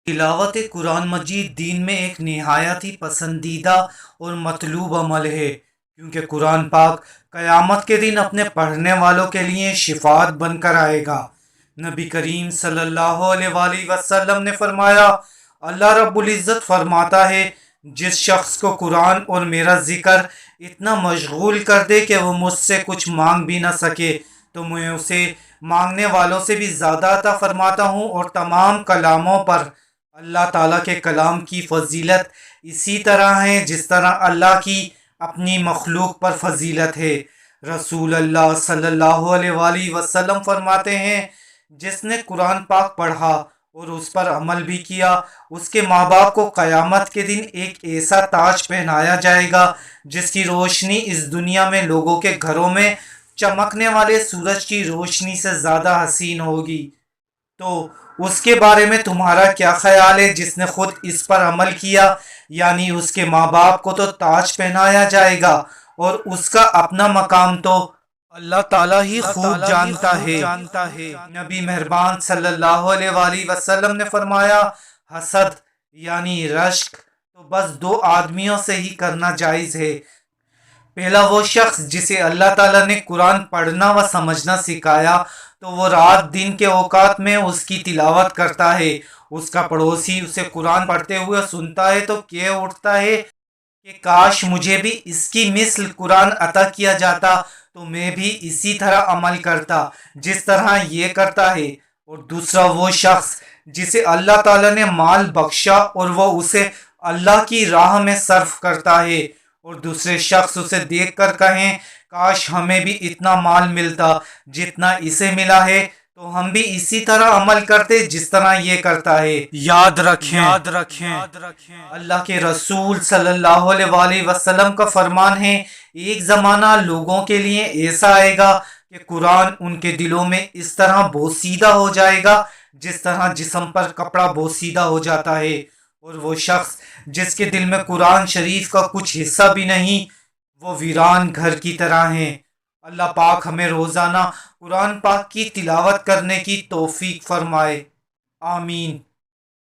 تلاوت قرآن مجید دین میں ایک نہایت ہی پسندیدہ اور مطلوب عمل ہے، کیونکہ قرآن پاک قیامت کے دن اپنے پڑھنے والوں کے لیے شفاعت بن کر آئے گا۔ نبی کریم صلی اللہ علیہ وآلہ وسلم نے فرمایا، اللہ رب العزت فرماتا ہے، جس شخص کو قرآن اور میرا ذکر اتنا مشغول کر دے کہ وہ مجھ سے کچھ مانگ بھی نہ سکے تو میں اسے مانگنے والوں سے بھی زیادہ عطا فرماتا ہوں، اور تمام کلاموں پر اللہ تعالیٰ کے کلام کی فضیلت اسی طرح ہے جس طرح اللہ کی اپنی مخلوق پر فضیلت ہے۔ رسول اللہ صلی اللہ علیہ وآلہ وسلم فرماتے ہیں، جس نے قرآن پاک پڑھا اور اس پر عمل بھی کیا، اس کے ماں باپ کو قیامت کے دن ایک ایسا تاج پہنایا جائے گا جس کی روشنی اس دنیا میں لوگوں کے گھروں میں چمکنے والے سورج کی روشنی سے زیادہ حسین ہوگی۔ تو اس کے بارے میں تمہارا کیا خیال ہے جس نے خود اس پر عمل کیا؟ یعنی اس کے ماں باپ کو تو تاج پہنایا جائے گا، اور اس کا اپنا مقام تو اللہ تعالیٰ ہی خوب جانتا ہے۔ نبی مہربان صلی اللہ علیہ وآلہ وسلم نے فرمایا، حسد یعنی رشک تو بس دو آدمیوں سے ہی کرنا جائز ہے۔ پہلا وہ شخص جسے اللہ تعالیٰ نے قرآن پڑھنا و سمجھنا سکھایا تو وہ رات دن کے اوقات میں اس کی تلاوت کرتا ہے۔ اس کا پڑوسی اسے قرآن پڑھتے ہوئے سنتا ہے تو کہہ اٹھتا ہے کہ کاش مجھے بھی اس کی مثل قرآن عطا کیا جاتا تو میں بھی اسی طرح عمل کرتا جس طرح یہ کرتا ہے۔ اور دوسرا وہ شخص جسے اللہ تعالیٰ نے مال بخشا اور وہ اسے اللہ کی راہ میں صرف کرتا ہے، اور دوسرے شخص اسے دیکھ کر کہیں کاش ہمیں بھی اتنا مال ملتا جتنا اسے ملا ہے تو ہم بھی اسی طرح عمل کرتے جس طرح یہ کرتا ہے۔ یاد رکھیں اللہ کے رسول صلی اللہ علیہ وآلہ وسلم کا فرمان ہے، ایک زمانہ لوگوں کے لیے ایسا آئے گا کہ قرآن ان کے دلوں میں اس طرح بوسیدہ ہو جائے گا جس طرح جسم پر کپڑا بوسیدہ ہو جاتا ہے، اور وہ شخص جس کے دل میں قرآن شریف کا کچھ حصہ بھی نہیں وہ ویران گھر کی طرح ہیں۔ اللہ پاک ہمیں روزانہ قرآن پاک کی تلاوت کرنے کی توفیق فرمائے، آمین۔